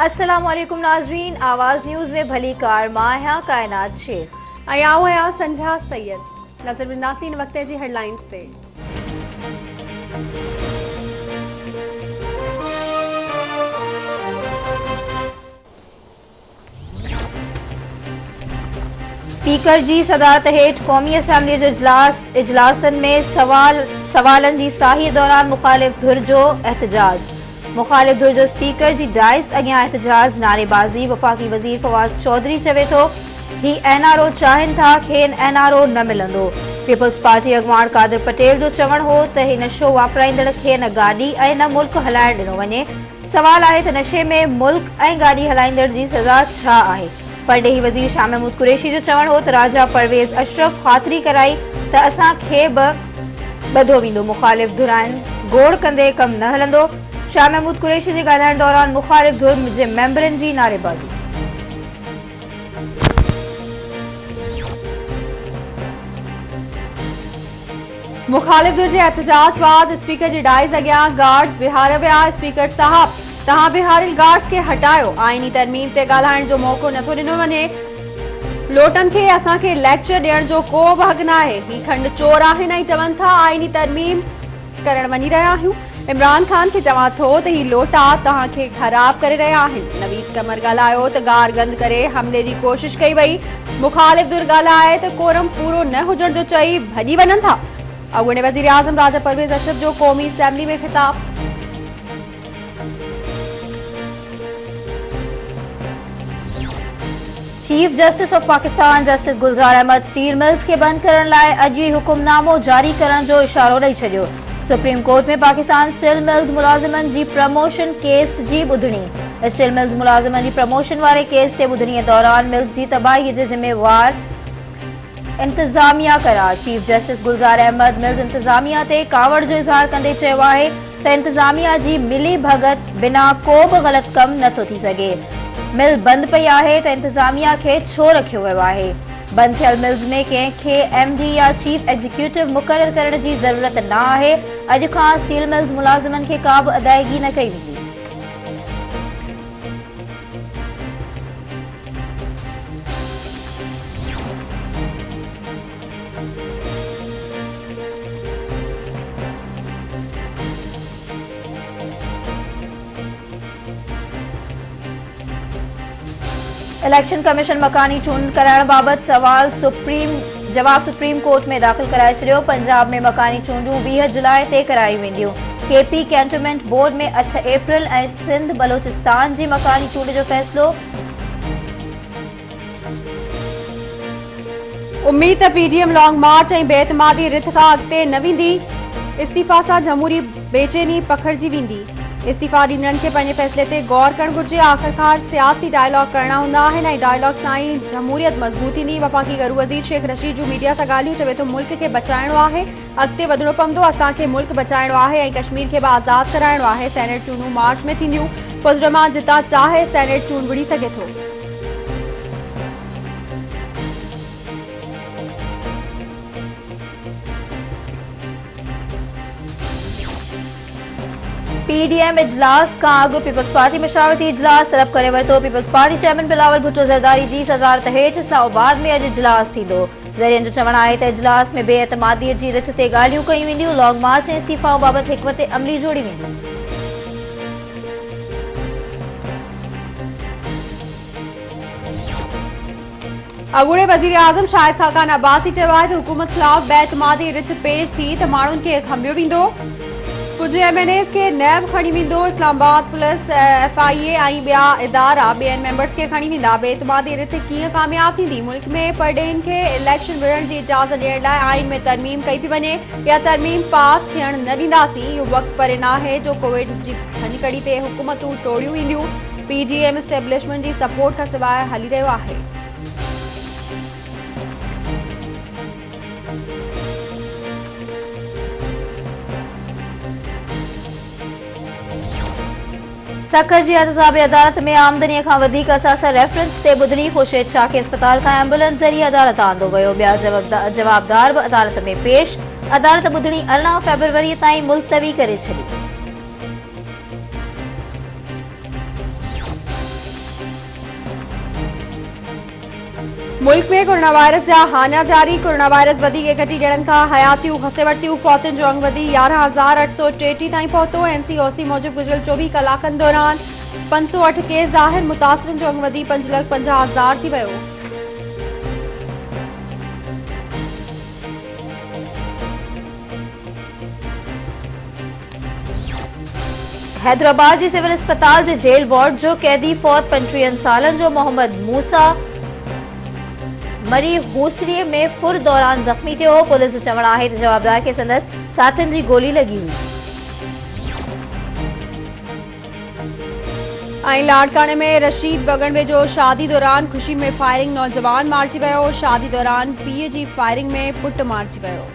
अस्सलाम वालेकुम नाजरीन, आवाज़ न्यूज़ में भली कार मां कायनात शेख आयाओ आया संझा सैयद नजर बिंदासीन वक्त जी हेडलाइंस पे। स्पीकर जी सदारत हेठ कौमी असम्बली जो इजलासन में सवालन जी साही दौरान मुखालिफ धुर जो एहतजाज। मुखालिफ धुर जो स्पीकर जी डाइस अॻियां एहतजाज नारेबाज़ी। वफ़ाक़ी वज़ीर फवाद चौधरी चवे थो ही NRO चाहिनि था खेनि NRO न मिलंदो। पीपल्स पार्टी अॻवान कादिर पटेल जो चवणु हो त ही नशो वापराईंदड़ खे न गाॾी ऐं न मुल्क हलाइण ॾिनो वञे। सवाल आहे त नशे में मुल्क ऐं गाॾी हलाईंदड़ जी सज़ा छा आहे। परडेही वज़ीर शाह महमूद कुरैशी जो चवणु हो त राजा परवेज़ अशरफ ख़ातिरी कराई त असांखे बि ॿधो वेंदो। मुखालिफ़ धुराइनि गोड़ कंदे कमु न हलंदो। शाह महमूद कुरैशी जे ॻाल्हाइण दौरान मुखालिफ़ धुर जे मेंबरनि जी नारेबाज़ी। मुखालिफ धुर जे एहतजाज बाद स्पीकर जी डाइस अॻियां गार्ड्स बिहार विया। स्पीकर साहब तव्हां बिहारियल गार्ड्स खे हटायो। आइनी तरमीम ते ॻाल्हाइण जो मौक़ो नथो ॾिनो वञे। लोटन खे असांखे लेक्चर ॾियण जो को बि हक़ न आहे। ही खंड चोर आहिनि ऐं चवनि था आइनी तरमीम करण वञी रहिया आहियूं। इमरान खान खे चवां थो त ही लोटा तव्हांखे ख़राब करे रहिया आहिनि। नवीद कमर ॻाल्हायो त गार गंद करे हमले जी कोशिश कई वई। मुखालिफ़ धुर ॻाल्हाए त कोरम पूरो न हुजण जो चई भॼी वञनि था। अॻूणे वज़ीर आज़म राजा परवेज़ अशरफ जो क़ौमी असेंबली में ख़िताब। Chief justice of Pakistan justice Gulzar Ahmed steel mills के बंद करण लाइ अॼु ई हुकुमनामो जारी करण जो इशारो ॾेई छॾियो। सुप्रीम कोर्ट में पाकिस्तान स्टील मिल्स मुलाज़िमनि जी प्रमोशन केस जी ॿुधणी। स्टील मिल्स मुलाज़िमनि जी प्रमोशन वारे केस ते ॿुधणीअ दौरान मिल्स जी तबाही जे ज़िम्मेवार इंतज़ामिया करार। Chief justice Gulzar Ahmad mills इंतज़ामिया ते कावड़ जो इज़हार कंदे चयो आहे त इंतज़ामिया जी मिली भगत बिना को बि ग़लति कमु नथो थी सघे। मिल बंद पई आहे त इंतज़ामिया खे छो रखियो वियो आहे। बंद थियल मिल्स में कंहिंखे MD या चीफ एग्जीक्यूटिव मुक़रर करण जी ज़रूरत न आहे। अॼु खां स्टील मिल्स मुलाज़िमनि खे का बि अदायगी न कई वेंदी। इलेक्शन कमीशन मकानी चूंड कराइण बाबति जवाब सुप्रीम कोर्ट में दाख़िल कराए छॾियो। पंजाब में मकानी चूंडूं 20 जुलाई ते करायूं वेंदियूं। KP कैंटोनमेंट बोर्ड में 8 अप्रैल ऐं सिंध बलोचिस्तान जी मकानी चूंड जो फ़ैसिलो। उम्मीद त PDM लॉन्ग मार्च ऐं बेएतमादी रिथ खां अॻिते न वेंदी। इस्तीफ़ा सां जमहूरी बेचैनी पखिड़िजी वेंदी। इस्तीफ़ा ॾींदड़नि खे पंहिंजे फ़ैसिले ते गौर करणु घुर्जे। आख़िरकार सियासी डायलॉग करणा हूंदा आहिनि ऐं डायलॉग सां ई जमहूरियत मज़बूत थींदी। वफ़ाक़ी घरू वज़ीर शेख रशीद जूं मीडिया सां ॻाल्हियूं। चवे थो मुल्क खे बचाइणो आहे, अॻिते वधणो पवंदो। असांखे मुल्क बचाइणो आहे ऐं कश्मीर खे बि आज़ादु कराइणो आहे। सेनेट चूंडूं मार्च में थींदियूं। पुज़रमान जितां चाहे सेनेट चूंड विढ़ी सघे थो। PDM इजलास खां अॻु पीपल्स पार्टी मशावरती इजलास तलब करे वरितो। Peoples party chairman Bilawal Bhutto Zardari जी सदारत हेठि इस्लामाबाद में अॼु इजलास थींदो। ज़रियनि जो चवणु आहे त इजलास में बेएतमादीअ जी रिथ ते ॻाल्हियूं कयूं वेंदियूं। लॉन्ग मार्च ऐं इस्तीफ़ाउनि बाबति हिकवत अमली जोड़ी वेंदी। अॻूणे वज़ीर आज़म शाहिद खाकान अब्बासी चयो आहे त हुकूमत ख़िलाफ़ बेएतमादी रिथ पेश थी त माण्हुनि खे खंभियो वेंदो। कुछ MNAs के नैब खणी वेंदो। इस्लामाबाद पुलिस FIA ऐं ॿिया इदारा ॿियनि मेंबर्स खे खणी वेंदा। बेएतमादी रिथ कीअं कामयाब थींदी। मुल्क में परडेहिनि खे इलेक्शन विढ़ण जी इजाज़त ॾियण लाइ आइन में तरमीम कई पई वञे। इहा तरमीम पास थियण न ॾींदासीं। इहो वक़्तु परे न आहे जो कोविड जी हनिकड़ी ते हुकूमतूं टोड़ियूं वेंदियूं। PDM एस्टेब्लिशमेंट जी सपोर्ट खां सवाइ हली रहियो आहे। सखर जी एहतसाबी अदालत में आमदनीअ खां वधीक असां रेफरेंस ते ॿुधणी। ख़ुर्शीद शाह खे अस्पताल खां एम्बुलेंस ज़रिए अदालत आंदो वियो। ॿिया जवाबदार बि अदालत में पेश। अदालत ॿुधणी 18 फरवरी ताईं मुलतवी करे छॾी। मुल्क में कोरोना वायरस जा हाना जारी। कोरोना वायरस वधी के घटी जड़न का हयातियूं हसे वटियूं फौतन जो अंग वधी 11,833 ताईं पहुतो। एनसीओसी मूजिब गुज़िरियल 24 कलाकनि दौरान 508 केस ज़ाहिर। मुतासिरनि जो अंग वधी 5,50,000 थी वियो। हैदराबाद जी सिविल अस्पताल जे जेल वार्ड जो कैदी फौत 35 सालन जो मोहम्मद मूसा मरी हूसड़ीअ में फुर दौरान जख्मी थियो हो। पुलिस जो चवण आहे त जवाबदार खे संदसि साथियुनि जी गोली लगी हुई। लाड़काने में रशीद बगड़वे जो शादी दौरान खुशी में फायरिंग। नौजवान मारिजी वियो। शादी दौरान पीउ जी फायरिंग में पुट मारिजी वियो।